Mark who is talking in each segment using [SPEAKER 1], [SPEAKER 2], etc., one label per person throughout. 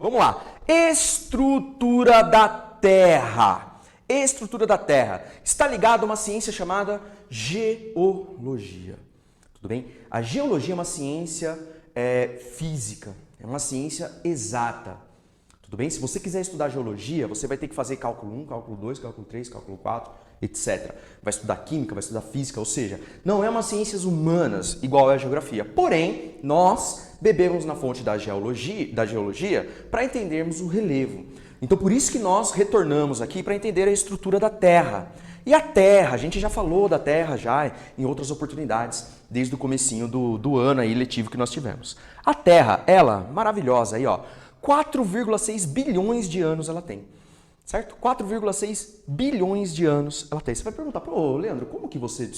[SPEAKER 1] Vamos lá. Estrutura da Terra. Estrutura da Terra está ligado a uma ciência chamada geologia. Tudo bem? A geologia é uma ciência física, é uma ciência exata. Tudo bem? Se você quiser estudar geologia, você vai ter que fazer cálculo 1, cálculo 2, cálculo 3, cálculo 4, etc. Vai estudar química, vai estudar física, ou seja, não é uma ciências humanas igual é a geografia. Porém, nós bebemos na fonte da geologia para entendermos o relevo. Então, por isso que nós retornamos aqui para entender a estrutura da Terra. E a Terra, a gente já falou da Terra já em outras oportunidades, desde o comecinho do ano aí letivo que nós tivemos. A Terra, ela, maravilhosa aí, ó, 4,6 bilhões de anos ela tem, certo? 4,6 bilhões de anos ela tem. Você vai perguntar, pô, Leandro, como que você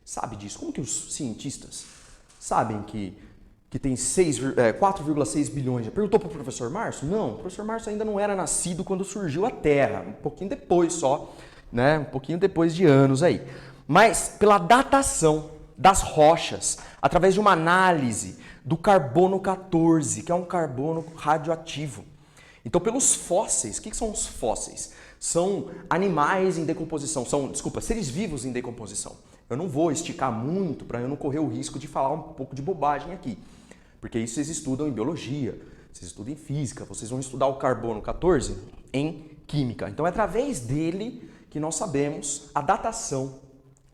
[SPEAKER 1] sabe disso? Como que os cientistas sabem que tem 4,6 bilhões? Já perguntou para o professor Márcio? Não, o professor Márcio ainda não era nascido quando surgiu a Terra, um pouquinho depois só, né? Um pouquinho depois de anos aí. Mas pela datação das rochas, através de uma análise do carbono 14, que é um carbono radioativo. Então, pelos fósseis, o que são os fósseis? São animais em decomposição, seres vivos em decomposição. Eu não vou esticar muito para eu não correr o risco de falar um pouco de bobagem aqui, porque isso vocês estudam em biologia, vocês estudam em física, vocês vão estudar o carbono 14 em química. Então, é através dele que nós sabemos a datação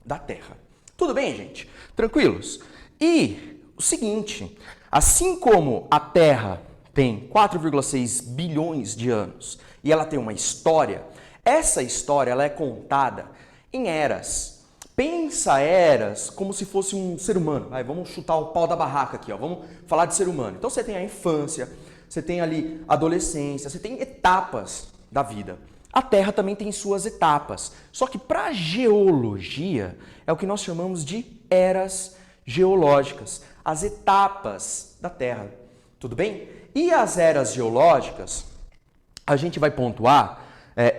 [SPEAKER 1] da Terra. Tudo bem, gente? Tranquilos? E o seguinte, assim como a Terra tem 4,6 bilhões de anos e ela tem uma história, essa história ela é contada em eras. Pensa eras como se fosse um ser humano. Vamos chutar o pau da barraca aqui, ó. Vamos falar de ser humano. Então você tem a infância, você tem ali a adolescência, você tem etapas da vida. A Terra também tem suas etapas. Só que para a geologia é o que nós chamamos de eras geológicas, as etapas da Terra. Tudo bem? E as eras geológicas, a gente vai pontuar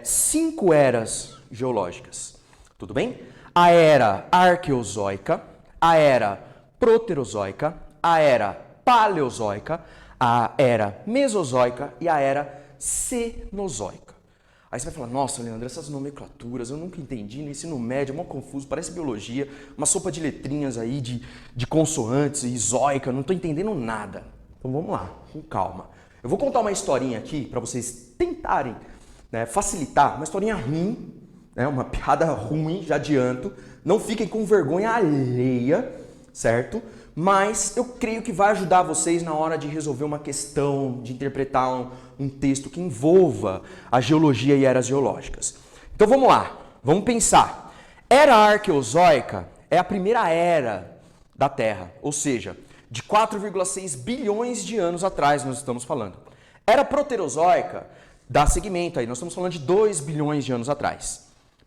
[SPEAKER 1] 5 eras geológicas. Tudo bem? A era arqueozoica, a era proterozoica, a era paleozoica, a era mesozoica e a era cenozoica. Aí você vai falar, nossa, Leandro, essas nomenclaturas eu nunca entendi, no ensino médio é mó confuso, parece biologia, uma sopa de letrinhas aí de consoantes e zoica, eu não estou entendendo nada. Então vamos lá, com calma. Eu vou contar uma historinha aqui para vocês tentarem facilitar, uma historinha ruim, uma piada ruim, já adianto. Não fiquem com vergonha alheia, certo? Mas eu creio que vai ajudar vocês na hora de resolver uma questão, de interpretar um texto que envolva a geologia e eras geológicas. Então vamos lá, vamos pensar. Era arqueozoica é a primeira era da Terra, ou seja, de 4,6 bilhões de anos atrás nós estamos falando. Era proterozoica dá seguimento aí, nós estamos falando de 2 bilhões de anos atrás.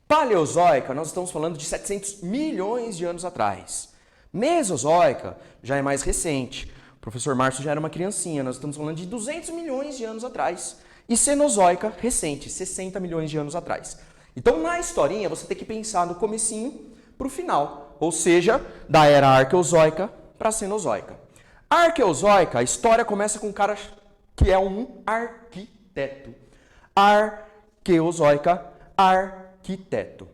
[SPEAKER 1] Paleozoica, nós estamos falando de 700 milhões de anos atrás. Mesozoica já é mais recente. O professor Márcio já era uma criancinha, nós estamos falando de 200 milhões de anos atrás. E Cenozoica, recente, 60 milhões de anos atrás. Então, na historinha, você tem que pensar do comecinho para o final, ou seja, da era arqueozoica para a Cenozoica. A arqueozoica, a história começa com um cara que é um arquiteto. Arqueozoica, arquiteto.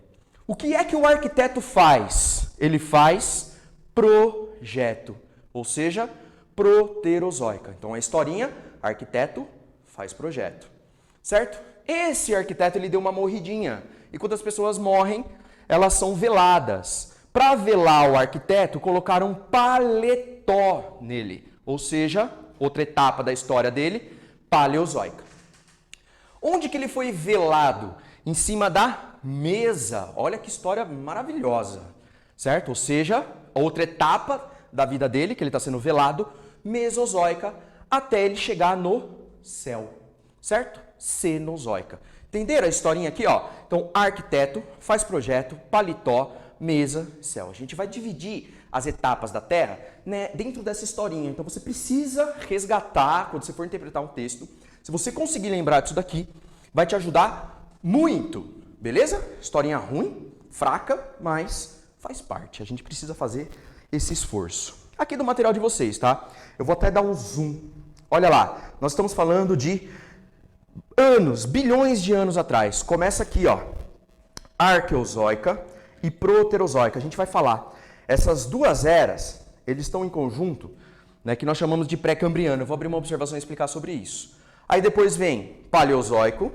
[SPEAKER 1] O que é que o arquiteto faz? Ele faz projeto, ou seja, proterozoica. Então a historinha, arquiteto faz projeto, certo? Esse arquiteto ele deu uma morridinha e quando as pessoas morrem, elas são veladas. Para velar o arquiteto, colocaram um paletó nele, ou seja, outra etapa da história dele, paleozoica. Onde que ele foi velado? Em cima da mesa. Olha que história maravilhosa, certo? Ou seja, outra etapa da vida dele, que ele está sendo velado, mesozoica, até ele chegar no céu, certo? Cenozoica. Entenderam a historinha aqui, ó? Então, arquiteto, faz projeto, paletó, mesa, céu. A gente vai dividir as etapas da Terra, dentro dessa historinha. Então, você precisa resgatar, quando você for interpretar um texto, se você conseguir lembrar disso daqui, vai te ajudar muito, beleza? Historinha ruim, fraca, mas faz parte. A gente precisa fazer esse esforço. Aqui do material de vocês, tá? Eu vou até dar um zoom. Olha lá, nós estamos falando de anos, bilhões de anos atrás. Começa aqui, ó, Arqueozoica e Proterozoica. A gente vai falar. Essas duas eras, eles estão em conjunto, né, que nós chamamos de pré-cambriano. Eu vou abrir uma observação e explicar sobre isso. Aí depois vem Paleozoico,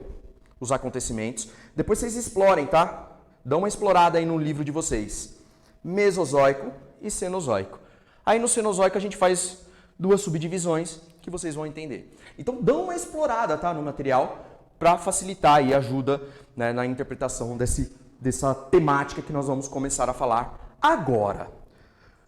[SPEAKER 1] os acontecimentos. Depois vocês explorem, tá? Dão uma explorada aí no livro de vocês. Mesozoico e Cenozoico. Aí no Cenozoico a gente faz duas subdivisões que vocês vão entender. Então dão uma explorada, tá, no material para facilitar e ajuda, né, na interpretação dessa temática que nós vamos começar a falar agora.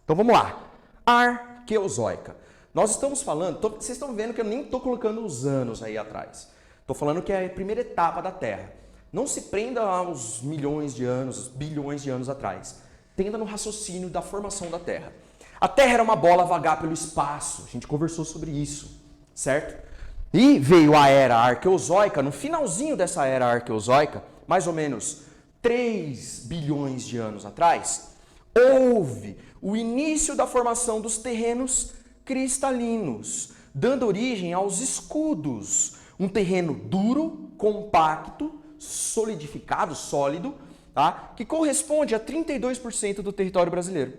[SPEAKER 1] Então vamos lá. Arqueozoica. Nós estamos falando, vocês estão vendo que eu nem estou colocando os anos aí atrás. Estou falando que é a primeira etapa da Terra. Não se prenda aos milhões de anos, bilhões de anos atrás. Tenda no raciocínio da formação da Terra. A Terra era uma bola a vagar pelo espaço. A gente conversou sobre isso, certo? E veio a era arqueozoica. No finalzinho dessa era arqueozoica, mais ou menos 3 bilhões de anos atrás, houve o início da formação dos terrenos cristalinos, dando origem aos escudos. Um terreno duro, compacto, solidificado, sólido, tá? Que corresponde a 32% do território brasileiro.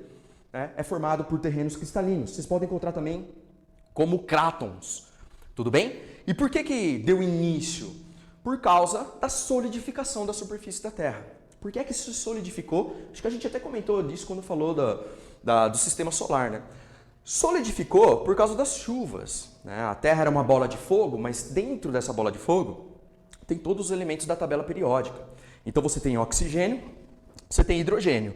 [SPEAKER 1] Né? É formado por terrenos cristalinos. Vocês podem encontrar também como crátons. Tudo bem? E por que deu início? Por causa da solidificação da superfície da Terra. Por que isso se solidificou? Acho que a gente até comentou disso quando falou do sistema solar, né? Solidificou por causa das chuvas. Né? A Terra era uma bola de fogo, mas dentro dessa bola de fogo tem todos os elementos da tabela periódica. Então você tem oxigênio, você tem hidrogênio.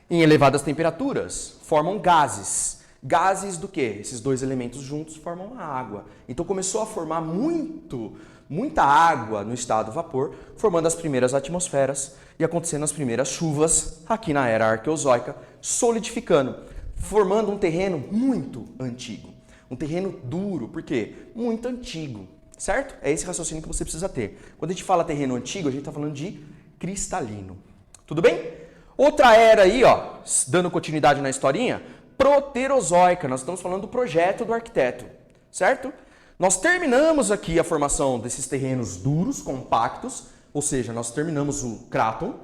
[SPEAKER 1] Em elevadas temperaturas, formam gases. Gases do quê? Esses dois elementos juntos formam a água. Então começou a formar muita água no estado vapor, formando as primeiras atmosferas e acontecendo as primeiras chuvas aqui na era arqueozoica, solidificando, formando um terreno muito antigo. Um terreno duro, por quê? Muito antigo, certo? É esse raciocínio que você precisa ter. Quando a gente fala terreno antigo, a gente está falando de cristalino. Tudo bem? Outra era aí, ó, dando continuidade na historinha, Proterozoica. Nós estamos falando do projeto do arquiteto, certo? Nós terminamos aqui a formação desses terrenos duros, compactos, ou seja, nós terminamos o cráton,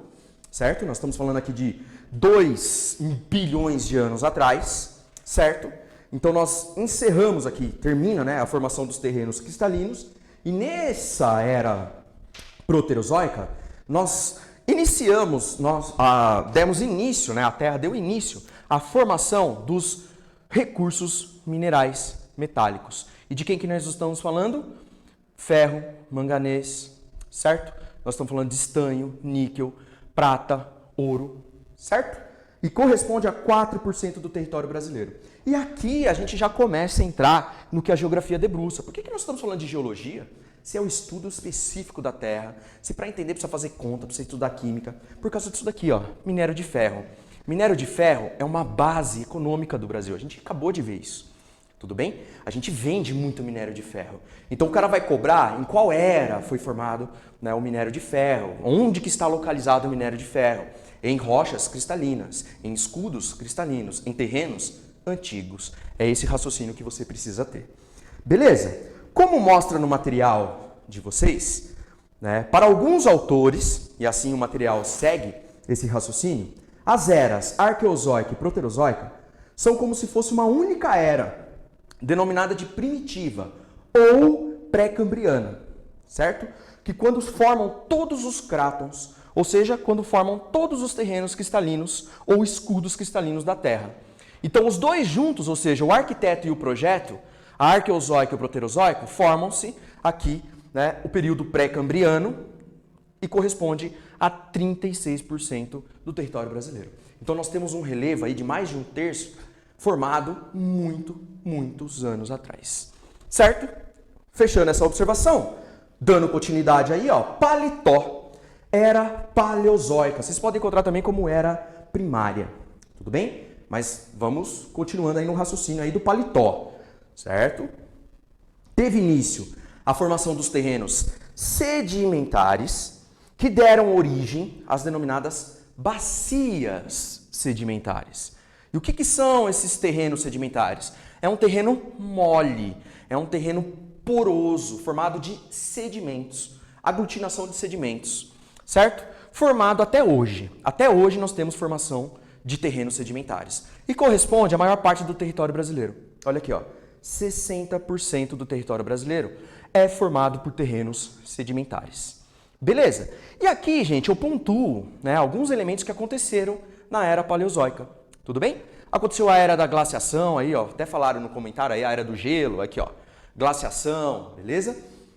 [SPEAKER 1] certo? Nós estamos falando aqui de 2 bilhões de anos atrás, certo? Então nós encerramos aqui, termina, né, a formação dos terrenos cristalinos, e nessa era proterozoica, nós demos início, né, a Terra deu início à formação dos recursos minerais metálicos. E de quem que nós estamos falando? Ferro, manganês, certo? Nós estamos falando de estanho, níquel, prata, ouro, certo? E corresponde a 4% do território brasileiro. E aqui a gente já começa a entrar no que a geografia debruça. Por que nós estamos falando de geologia? Se é o estudo específico da Terra, se para entender precisa fazer conta, precisa estudar química, por causa disso daqui, ó, minério de ferro. Minério de ferro é uma base econômica do Brasil, a gente acabou de ver isso, tudo bem? A gente vende muito minério de ferro. Então o cara vai cobrar em qual era foi formado, né, o minério de ferro, onde que está localizado o minério de ferro, em rochas cristalinas, em escudos cristalinos, em terrenos antigos. É esse raciocínio que você precisa ter. Beleza? Como mostra no material de vocês, né, para alguns autores, e assim o material segue esse raciocínio, as eras arqueozoica e proterozoica são como se fosse uma única era, denominada de primitiva ou pré-cambriana, certo? Que quando formam todos os crátons, ou seja, quando formam todos os terrenos cristalinos ou escudos cristalinos da Terra. Então os dois juntos, ou seja, o arquiteto e o projeto, a arqueozoica e o proterozoico, formam-se aqui, né, o período pré-cambriano e corresponde a 36% do território brasileiro. Então nós temos um relevo aí de mais de 1/3 formado muitos anos atrás. Certo? Fechando essa observação, dando continuidade aí, ó, Paletó, era paleozoica. Vocês podem encontrar também como era primária. Tudo bem? Mas vamos continuando aí no raciocínio aí do Paletó. Certo? Teve início a formação dos terrenos sedimentares que deram origem às denominadas bacias sedimentares. E o que são esses terrenos sedimentares? É um terreno mole, é um terreno poroso, formado de sedimentos. aglutinação de sedimentos, certo? Formado até hoje. Até hoje nós temos formação de terrenos sedimentares. E corresponde à maior parte do território brasileiro. Olha aqui, ó. 60% do território brasileiro é formado por terrenos sedimentares. Beleza? E aqui, gente, eu pontuo, né, alguns elementos que aconteceram na era paleozoica. Tudo bem? Aconteceu a era da glaciação, aí, ó, até falaram no comentário aí, a era do gelo, aqui, ó, glaciação, beleza?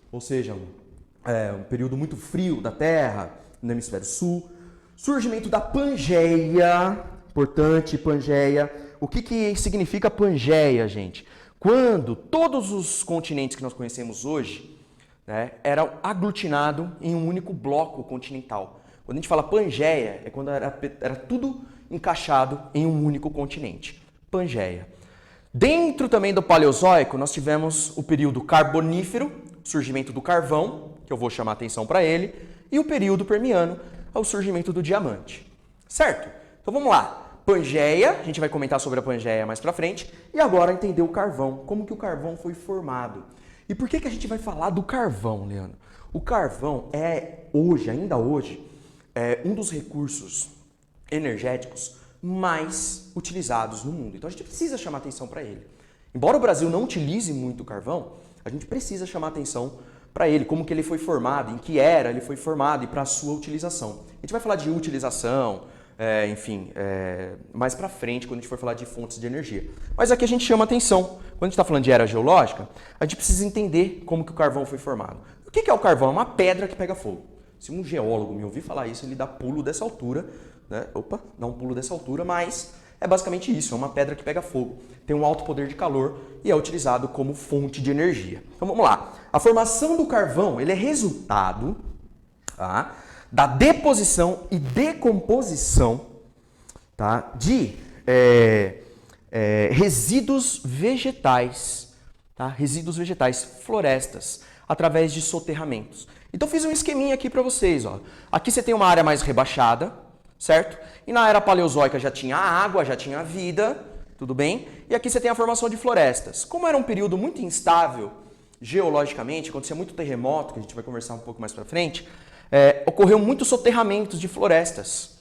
[SPEAKER 1] Ou seja, um período muito frio da Terra, no hemisfério sul. Surgimento da Pangeia, importante, Pangeia. O que significa Pangeia, gente? Quando todos os continentes que nós conhecemos hoje, né, eram aglutinados em um único bloco continental. Quando a gente fala Pangeia, é quando era tudo encaixado em um único continente. Pangeia. Dentro também do Paleozoico, nós tivemos o período Carbonífero, surgimento do carvão, que eu vou chamar atenção para ele, e o período Permiano, o surgimento do diamante. Certo? Então vamos lá. Pangeia, a gente vai comentar sobre a Pangeia mais para frente, e agora entender o carvão, como que o carvão foi formado. E por que a gente vai falar do carvão, Leandro? O carvão é hoje, ainda hoje, um dos recursos energéticos mais utilizados no mundo. Então a gente precisa chamar atenção para ele. Embora o Brasil não utilize muito o carvão, a gente precisa chamar atenção para ele, como que ele foi formado, em que era ele foi formado e para a sua utilização. A gente vai falar de utilização, mais para frente, quando a gente for falar de fontes de energia. Mas aqui a gente chama atenção. Quando a gente está falando de era geológica, a gente precisa entender como que o carvão foi formado. O que é o carvão? É uma pedra que pega fogo. Se um geólogo me ouvir falar isso, ele dá pulo dessa altura, né? Dá um pulo dessa altura, mas é basicamente isso, é uma pedra que pega fogo, tem um alto poder de calor e é utilizado como fonte de energia. Então vamos lá. A formação do carvão, ele é resultado, tá, da deposição e decomposição, tá, de resíduos vegetais, tá, resíduos vegetais, florestas, através de soterramentos. Então fiz um esqueminha aqui para vocês, ó. Aqui você tem uma área mais rebaixada, certo? E na era paleozoica já tinha água, já tinha vida, tudo bem? E aqui você tem a formação de florestas. Como era um período muito instável geologicamente, acontecia muito terremoto, que a gente vai conversar um pouco mais para frente, ocorreu muitos soterramentos de florestas,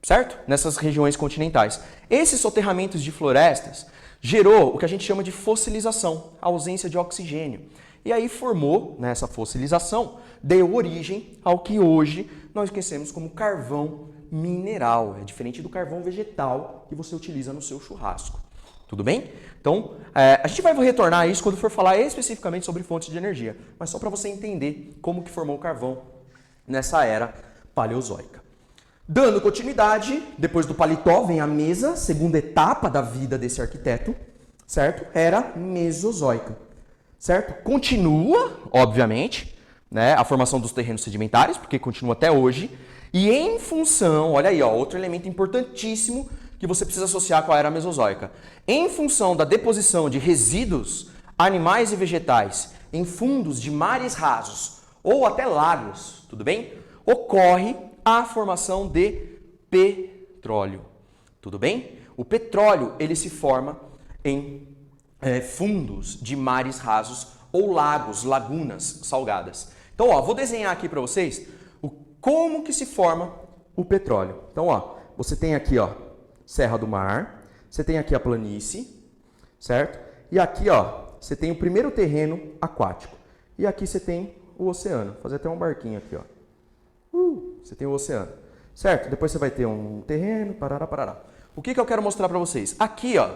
[SPEAKER 1] certo? Nessas regiões continentais. Esses soterramentos de florestas gerou o que a gente chama de fossilização, a ausência de oxigênio. E aí formou, nessa fossilização, deu origem ao que hoje nós conhecemos como carvão mineral. É diferente do carvão vegetal que você utiliza no seu churrasco. Tudo bem? Então, a gente vai retornar a isso quando for falar especificamente sobre fontes de energia. Mas só para você entender como que formou o carvão nessa era paleozoica. Dando continuidade, depois do paletó vem a mesa, segunda etapa da vida desse arquiteto, certo? Era mesozoica. Certo? Continua, obviamente, né, a formação dos terrenos sedimentares, porque continua até hoje, e em função, olha aí, ó, outro elemento importantíssimo que você precisa associar com a era mesozoica. Em função da deposição de resíduos animais e vegetais em fundos de mares rasos ou até lagos, tudo bem? Ocorre a formação de petróleo, tudo bem? O petróleo, ele se forma em fundos de mares rasos ou lagos, lagunas salgadas. Então, ó, vou desenhar aqui para vocês como que se forma o petróleo. Então, ó, você tem aqui, ó, Serra do Mar, você tem aqui a planície, certo? E aqui, ó, você tem o primeiro terreno aquático. E aqui você tem o oceano. Vou fazer até um barquinho aqui, ó. Você tem o oceano, certo? Depois você vai ter um terreno, parará, parará. O que eu quero mostrar para vocês? Aqui, ó,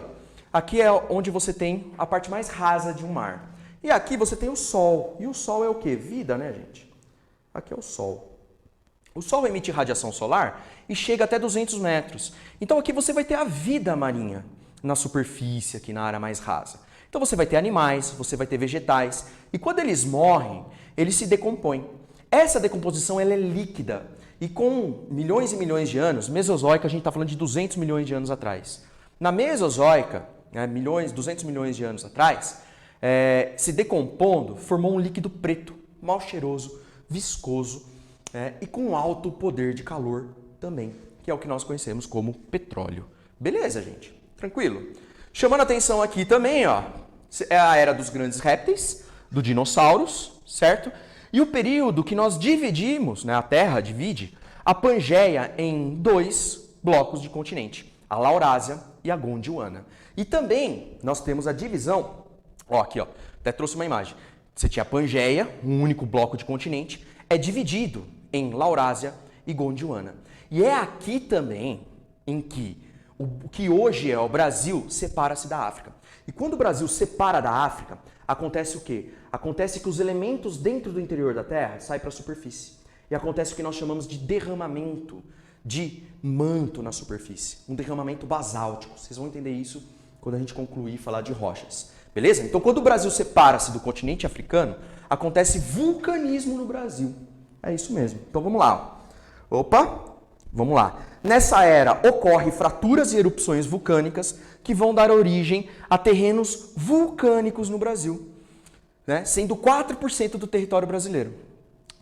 [SPEAKER 1] aqui é onde você tem a parte mais rasa de um mar. E aqui você tem o Sol. E o Sol é o quê? Vida, né, gente? Aqui é o Sol. O Sol emite radiação solar e chega até 200 metros. Então aqui você vai ter a vida marinha na superfície, aqui na área mais rasa. Então você vai ter animais, você vai ter vegetais. E quando eles morrem, eles se decompõem. Essa decomposição ela é líquida. E com milhões e milhões de anos, Mesozoica, a gente está falando de 200 milhões de anos atrás. Na Mesozoica, 200 milhões de anos atrás, se decompondo, formou um líquido preto, mal cheiroso, viscoso e com alto poder de calor também, que é o que nós conhecemos como petróleo. Beleza, gente? Tranquilo? Chamando a atenção aqui também, ó, é a era dos grandes répteis, dos dinossauros, certo? E o período que nós dividimos, né, a Terra divide a Pangeia em 2 blocos de continente, a Laurásia e a Gondwana. E também nós temos a divisão, ó, aqui, ó, até trouxe uma imagem. Você tinha a Pangeia, um único bloco de continente, é dividido em Laurásia e Gondwana. E é aqui também em que o que hoje é o Brasil separa-se da África. E quando o Brasil separa da África, acontece o quê? Acontece que os elementos dentro do interior da Terra saem para a superfície. E acontece o que nós chamamos de derramamento de manto na superfície. Um derramamento basáltico. Vocês vão entender isso quando a gente concluir falar de rochas. Beleza? Então, quando o Brasil separa-se do continente africano, acontece vulcanismo no Brasil. É isso mesmo. Então, vamos lá. Opa! Vamos lá. Nessa era, ocorrem fraturas e erupções vulcânicas que vão dar origem a terrenos vulcânicos no Brasil, né? Sendo 4% do território brasileiro,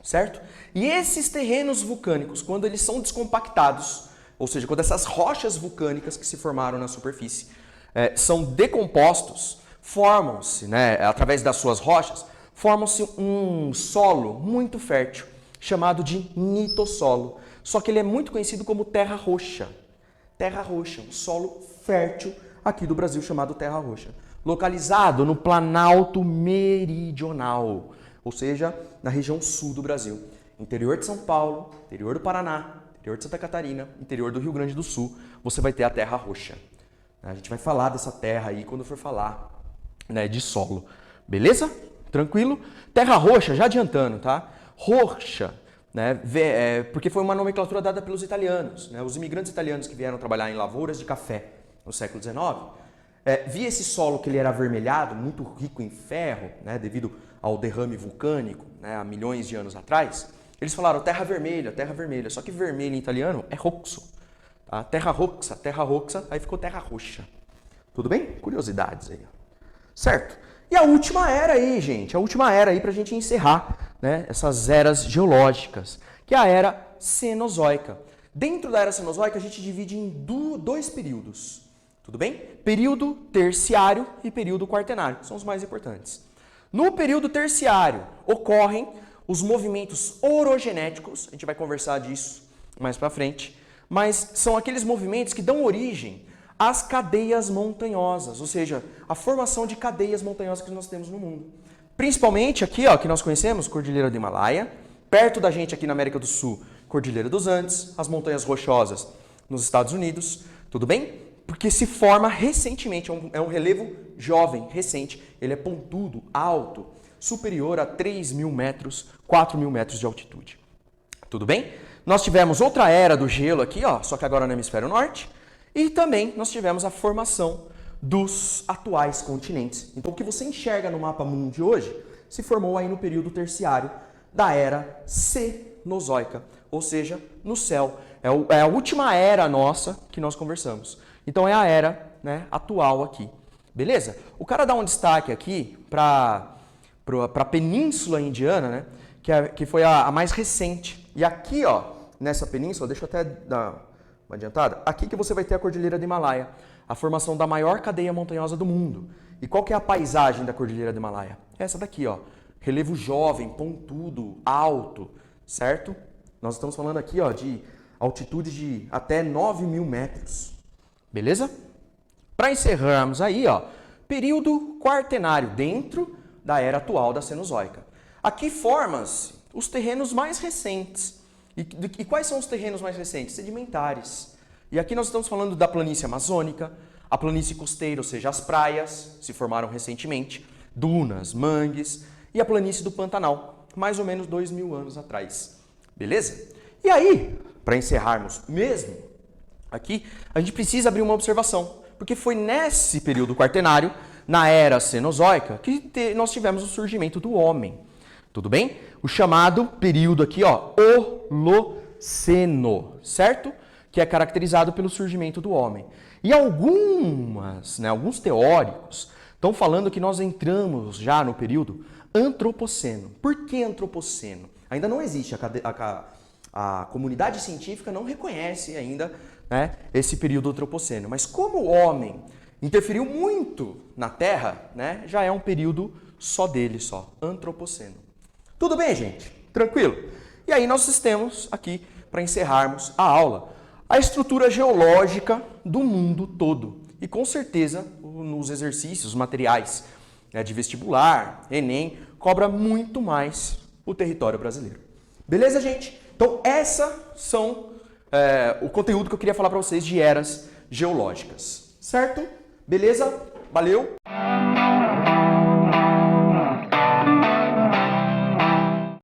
[SPEAKER 1] certo? E esses terrenos vulcânicos, quando eles são descompactados, ou seja, quando essas rochas vulcânicas que se formaram na superfície são decompostos, formam-se, né, através das suas rochas, formam-se um solo muito fértil, chamado de nitossolo. Só que ele é muito conhecido como terra roxa. Terra roxa, um solo fértil aqui do Brasil chamado terra roxa. Localizado no Planalto Meridional, ou seja, na região sul do Brasil. Interior de São Paulo, interior do Paraná, interior de Santa Catarina, interior do Rio Grande do Sul, você vai ter a terra roxa. A gente vai falar dessa terra aí quando for falar, né, de solo. Beleza? Tranquilo? Terra roxa, já adiantando, tá? Roxa, né, porque foi uma nomenclatura dada pelos italianos, né, os imigrantes italianos que vieram trabalhar em lavouras de café no século XIX, via esse solo que ele era avermelhado, muito rico em ferro, né, devido ao derrame vulcânico, né, há milhões de anos atrás. Eles falaram terra vermelha, só que vermelho em italiano é roxo. Tá? Terra roxa, aí ficou terra roxa. Tudo bem? Curiosidades aí. Certo? E a última era aí, gente, pra gente encerrar, né, essas eras geológicas, que é a era Cenozoica. Dentro da era Cenozoica, a gente divide em 2 períodos, tudo bem? Período terciário e período quaternário, são os mais importantes. No período terciário, ocorrem os movimentos orogenéticos, a gente vai conversar disso mais pra frente, mas são aqueles movimentos que dão origem às cadeias montanhosas, ou seja, a formação de cadeias montanhosas que nós temos no mundo. Principalmente aqui, ó, que nós conhecemos, Cordilheira do Himalaia, perto da gente aqui na América do Sul, Cordilheira dos Andes, as Montanhas Rochosas nos Estados Unidos, tudo bem? Porque se forma recentemente, é um relevo jovem, recente, ele é pontudo, alto, superior a 3.000 metros, 4.000 metros de altitude. Tudo bem? Nós tivemos outra era do gelo aqui, ó, só que agora no hemisfério norte, e também nós tivemos a formação dos atuais continentes. Então, o que você enxerga no mapa mundo de hoje se formou aí no período terciário da era Cenozoica, ou seja, no céu. É a última era nossa que nós conversamos. Então, é a era, né, atual aqui. Beleza? O cara dá um destaque aqui para a Península Indiana, né, que foi a mais recente. E aqui, ó, nessa península, deixa eu até dar uma adiantada, aqui que você vai ter a Cordilheira do Himalaia, a formação da maior cadeia montanhosa do mundo. E qual que é a paisagem da Cordilheira do Himalaia? Essa daqui, ó, relevo jovem, pontudo, alto, certo? Nós estamos falando aqui, ó, de altitude de até 9.000 metros, beleza? Para encerrarmos aí, ó, período quaternário, dentro da era atual da Cenozoica. Aqui formam-se os terrenos mais recentes. E quais são os terrenos mais recentes? Sedimentares. E aqui nós estamos falando da planície amazônica, a planície costeira, ou seja, as praias se formaram recentemente, dunas, mangues, e a planície do Pantanal, mais ou menos 2.000 anos atrás. Beleza? E aí, para encerrarmos mesmo, aqui, a gente precisa abrir uma observação, porque foi nesse período quaternário, na era Cenozoica, que nós tivemos o surgimento do homem. Tudo bem? O chamado período aqui, ó, Holoceno, certo? Que é caracterizado pelo surgimento do homem. E alguns teóricos estão falando que nós entramos já no período Antropoceno. Por que Antropoceno? Ainda não existe, a comunidade científica não reconhece ainda, né, esse período Antropoceno. Mas como o homem interferiu muito na Terra, né, já é um período só dele, Antropoceno. Tudo bem, gente? Tranquilo? E aí nós temos aqui, para encerrarmos a aula, a estrutura geológica do mundo todo. E com certeza, nos exercícios, materiais de vestibular, Enem, cobra muito mais o território brasileiro. Beleza, gente? Então, são o conteúdo que eu queria falar para vocês de eras geológicas. Certo? Beleza? Valeu!